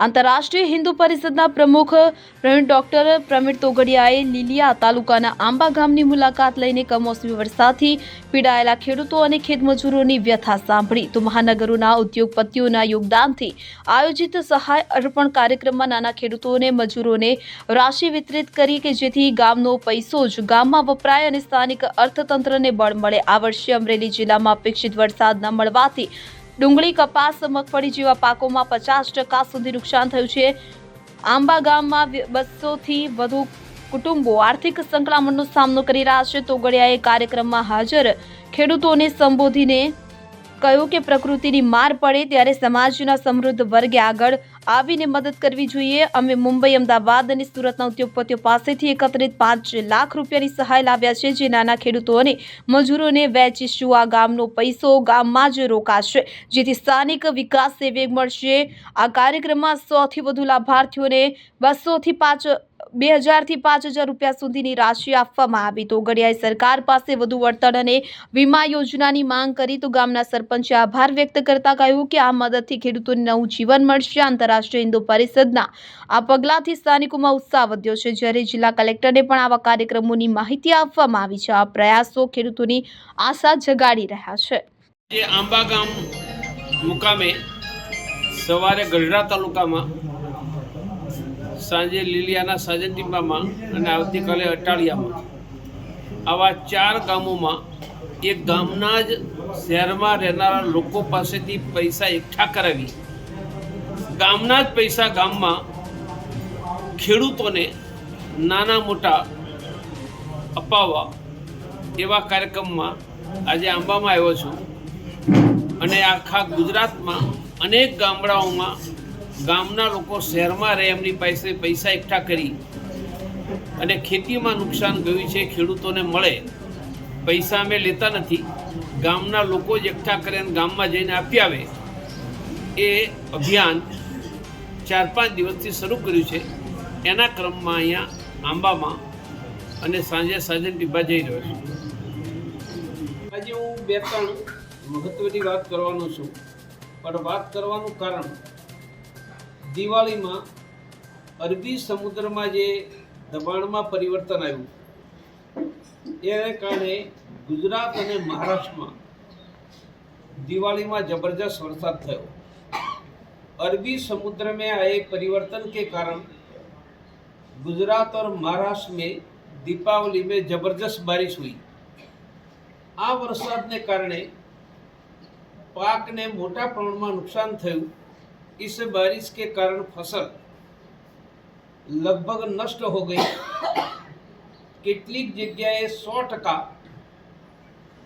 આંતરરાષ્ટ્રીય હિન્દુ પરિષદના પ્રમુખ ડોક્ટર પ્રવીણ તોગડિયાએ લીલિયા તાલુકાના આંબા ગામની મુલાકાત લઈને કમોસમી વરસાદથી પીડાયેલા ખેડૂતો અને ખેતમજૂરોની વ્યથા સાંભળી તો મહાનગરોના ઉદ્યોગપતિઓના યોગદાનથી આયોજિત સહાય અર્પણ કાર્યક્રમમાં નાના ખેડૂતો અને મજૂરોને રાશિ વિતરિત કરી કે જેથી ગામનો પૈસો જ ગામમાં વપરાય અને સ્થાનિક અર્થતંત્રને બળ મળે। આ વર્ષે અમરેલી જિલ્લામાં અપેક્ષિત વરસાદ ન મળવાથી ડુંગળી, કપાસ, મગફળી જેવા પાકોમાં 50% સુધી નુકસાન થયું છે। આંબા ગામમાં 200 થી વધુ કુટુંબો આર્થિક સંકળામણનો સામનો કરી રહ્યા છે। તોગડિયાએ કાર્યક્રમમાં હાજર ખેડૂતોને સંબોધીને કહ્યું કે પ્રકૃતિની માર પડે ત્યારે સમાજના સમૃદ્ધ વર્ગે આગળ આવીને મદદ કરવી જોઈએ। અમે મુંબઈ, અમદાવાદ અને સુરતના ઉદ્યોગપતિઓ પાસેથી એકત્રિત 5 લાખ રૂપિયાની સહાય લાવ્યા છે, જે નાના ખેડૂતો અને મજૂરોને વહેંચીશું। આ ગામનો પૈસો ગામમાં જ રોકાશે, જેથી સ્થાનિક વિકાસને વેગ મળશે। આ કાર્યક્રમમાં 100 થી વધુ લાભાર્થીઓને 2000 થી 5000 રૂપિયા સુધીની રાશિ આપવામાં આવી। તોગડિયાએ સરકાર પાસે વધુ વળતર અને વીમા યોજનાની માંગ કરી તો ગામના સરપંચે આભાર વ્યક્ત કરતા કહ્યું કે આ મદદથી ખેડૂતોને નવું જીવન મળશે। આંતરરાષ્ટ્રીય હિન્દુ પરિષદના આ પગલાંથી સ્થાનિકોમાં ઉત્સાહ વધ્યો છે, જ્યારે જિલ્લા કલેક્ટરને પણ આવા કાર્યક્રમોની માહિતી આપવામાં આવી છે। આ પ્રયાસો ખેડૂતોની આશા જગાડી રહ્યા છે। આંબા ગામ મુકામે સવારે ગઢડા તાલુકામાં, સાંજે લીલિયાના સાજનટીંબામાં અને આવતીકાલે અટાળિયામાં આવા 4 ગામોમાં એક ગામના જ શહેરમાં રહેનારા લોકો પાસેથી પૈસા એકઠા કરાવી ગામના જ પૈસા ગામમાં ખેડૂતોને નાના મોટા અપાવવા એવા કાર્યક્રમમાં આજે આંબામાં આવ્યો છું અને આખા ગુજરાતમાં અનેક ગામડાઓમાં ગામના લોકો શહેરમાં રહે એમની પાસે પૈસા એકઠા કરી અને ખેતીમાં નુકસાન ગયું છે ખેડૂતોને મળે, પૈસા અમે લેતા નથી, ગામના લોકો જ એકઠા કરે અને ગામમાં જઈને આપી આવે એ અભિયાન 4-5 દિવસથી શરૂ કર્યું છે। એના ક્રમમાં અહીંયા આંબામાં અને સાંજે સાજનટીંબા જઈ રહ્યો છું। આજે હું 2-3 મહત્ત્વની વાત કરવાનો છું, પણ વાત કરવાનું કારણ દિવાળીમાં અરબી સમુદ્રમાં જે દબાણમાં પરિવર્તન આવ્યું એને કારણે ગુજરાત અને મહારાષ્ટ્રમાં दिवाली में जबरदस्त बरसात थयो। अरबी समुद्र में आए परिवर्तन के कारण गुजरात और महाराष्ट्र में दीपावली में जबरदस्त बारिश हुई। आ वरसाद ने कारण पाक ने मोटा प्रमाण में नुकसान थયું। इस बारिश के कारण फसल लगभग नष्ट हो गई। કેટલીક જગ્યાએ 100%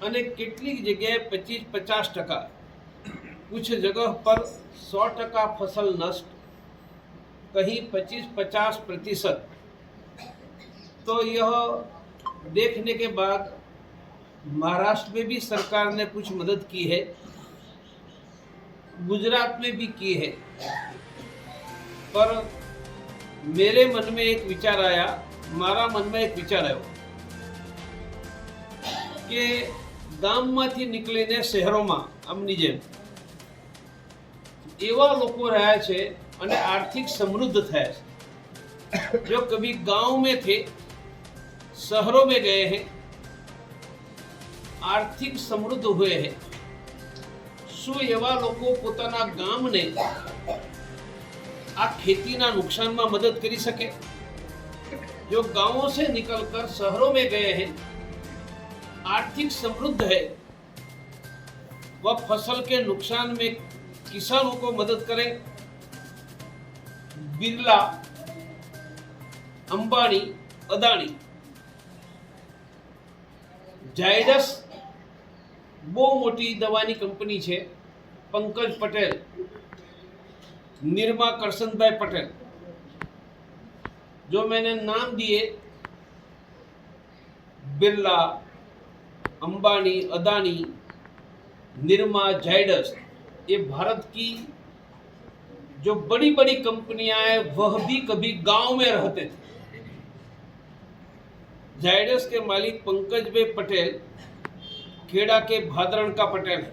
અને કેટલીક જગ્યાએ 25-50%, कुछ जगह पर 100% फसल नष्ट, कहीं 25-50%। तो यह देखने के बाद महाराष्ट्र में भी सरकार ने कुछ मदद की है, गुजरात में भी की है। पर मेरे मन में एक विचार आया, मारा मन में एक विचार आयो कि ગામમાંથી નીકળીને શહેરોમાં આમની જેમ એવા લોકો રહ્યા છે અને આર્થિક સમૃદ્ધ થયા છે, जो कभी गांव में थे शहरों में गए हैं, आर्थिक समृद्ध हुए हैं। શું એવા લોકો પોતાના ગામને આ ખેતીના નુકસાનમાં મદદ કરી શકે? जो गांवों से निकलकर शहरों में गए हैं, आर्थिक समृद्ध है, वह फसल के नुकसान में किसानों को मदद करें। बिरला, अंबानी, अदानी, जायडस बहुत मोटी दवानी कंपनी है, पंकज पटेल, निर्मा करसनभाई पटेल, जो मैंने नाम दिए बिरला, अंबानी, अदानी, निर्मा, जायडस, ये भारत की जो बड़ी बड़ी कंपनियां हैं वह भी कभी गांव में रहते थे। जायडस के मालिक पंकज भाई पटेल खेड़ा के भादरण का पटेल है।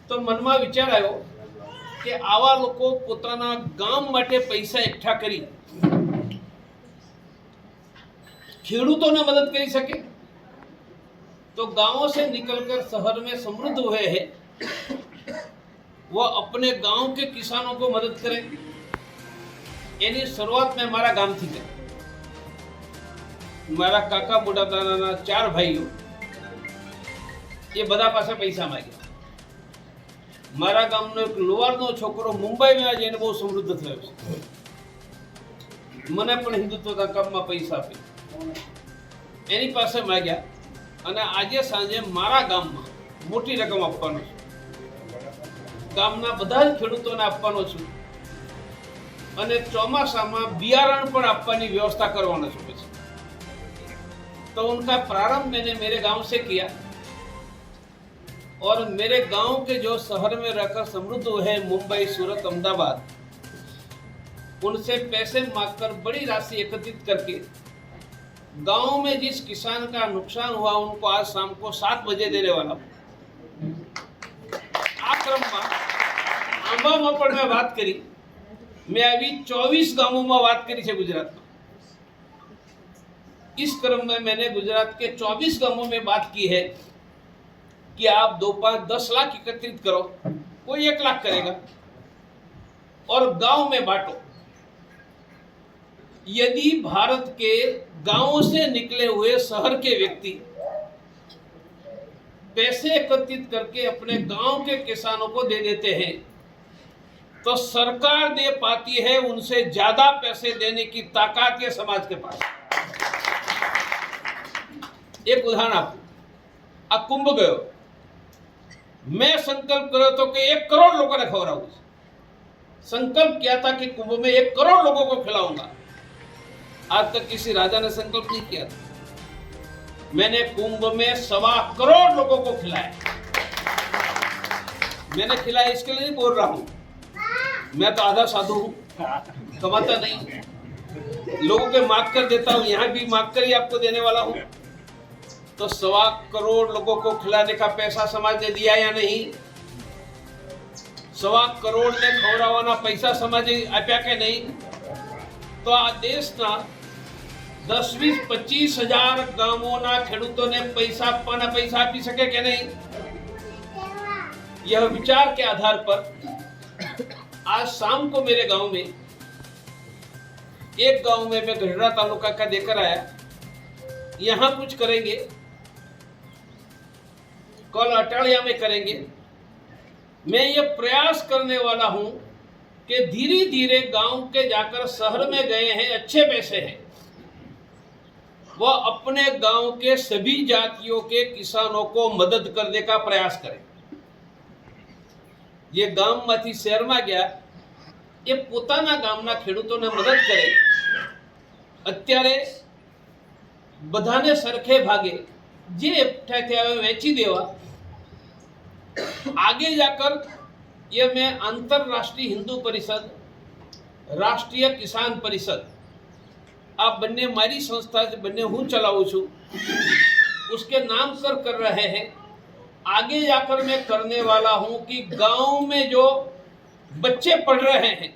तो मन में विचार आयो કે આવા લોકો પોતાના ગામ માટે પૈસા એકઠા કરી ખેડૂતોને મદદ કરી सके तो गांवों से निकलकर शहर में समृद्ध हुए हैं वो अपने गांव के किसानों को मदद करें। એની શરૂઆત મેં મારા ગામથી કરી। મારા કાકા મોટા દાદાના 4 ભાઈઓ એ બધા પાસે પૈસા માંગ્યા। મારા ગામનો એક લુવારનો છોકરો મુંબઈમાં જઈને બહુ સમૃદ્ધ થયો છે, મને પણ હિન્દુત્વના કામમાં પૈસા આપે એની પાસે માંગ્યા અને આજે સાંજે મારા ગામમાં મોટી રકમ આપવાનો છું, ગામના બધા જ ખેડૂતોને આપવાનો છું અને ચોમાસામાં બિયારણ પણ આપવાની વ્યवस्था કરવાનો છું। પછી तो उनका प्रारंभ मैंने मेरे गांव से किया और मेरे गांव के जो शहर में रहकर समृद्ध हुए मुंबई, सूरत, अहमदाबाद, उनसे पैसे मांगकर बड़ी राशि एकत्रित करके गांव में जिस किसान का नुकसान हुआ उनको आज शाम को 7 बजे देने वाला हूं। आ क्रम में आंबामां पण मैं बात करी, मैं अभी 24 गांवों में बात करी है गुजरात में। इस क्रम में मैंने गुजरात के 24 गांवों में बात की है कि आप 2-5-10 लाख एकत्रित करो, कोई 1 लाख करेगा और गांव में बांटो। यदि भारत के गांवों से निकले हुए शहर के व्यक्ति पैसे एकत्रित करके अपने गांव के किसानों को दे देते हैं तो सरकार दे पाती है उनसे ज्यादा पैसे देने की ताकत है समाज के पास। एक उदाहरण आपको, आ कुंभ गयो, मैं संकल्प करो तो कि 1 करोड़ लोगों ने खवड़ाऊं, संकल्प किया था कि कुंभ में 1 करोड़ लोगों को खिलाऊंगा। आज तक किसी राजा ने संकल्प नहीं किया था, मैंने कुंभ में 1.25 करोड़ लोगों को खिलाया। मैंने खिलाया इसके लिए नहीं बोल रहा हूं, मैं तो आधा साधु हूं, कमाता नहीं, लोगों के मांग कर देता हूं, यहां भी मांग कर ही आपको देने वाला हूं। तो 1.25 करोड़ लोगों को खिलाने का पैसा समाज ने दिया या नहीं? 1.25 करोड़ ने खवड़ावाना पैसा समाजे आप्या के नहीं? तो आ देशना 10-20-25 हजार गामोना खेडूतोने पैसा आपवाना पैसा आपी सके के नहीं? यह विचार के आधार पर आज शाम को मेरे गांव में, एक गांव में मैं गढ़ड़ा तालुका का देकर आया, यहां कुछ करेंगे, कल अटालिया में करेंगे। मैं ये प्रयास करने वाला हूं कि धीरे धीरे गांव के जाकर शहर में गए हैं, अच्छे पैसे हैं, वह अपने गांव के सभी जातियों के किसानों को मदद करने का प्रयास करें। ये गाम माथी शहर में गया, ये पोताना गामना खेडूतोने मदद करे। अत्यारे बधाने सरखे भागे जे एकठा थया वेची देवा। आगे जाकर ये मैं अंतरराष्ट्रीय हिंदू परिषद, राष्ट्रीय किसान परिषद, आप बन्ने मारी संस्था बन्ने हूँ चलाऊँ छू, उसके नाम कर रहे हैं। आगे जाकर मैं करने वाला हूँ कि गांव में जो बच्चे पढ़ रहे हैं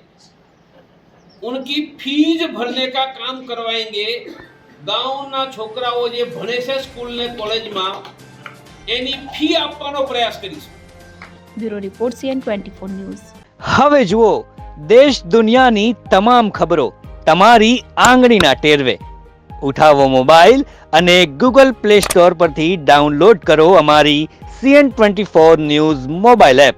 उनकी फीस भरने का काम करवाएंगे। गांव ना छोकराओ जे भणे छे स्कूल ने कॉलेज में एनी फी आपવાનો પ્રયાસ કરીશું। Bureau report CN24 news. હવે જુઓ દેશ દુનિયાની તમામ ખબરો તમારી આંગળીના ટેરવે। ઉઠાવો મોબાઈલ અને ગૂગલ પ્લે સ્ટોર પરથી ડાઉનલોડ કરો અમારી CN24 ન્યૂઝ મોબાઈલ એપ।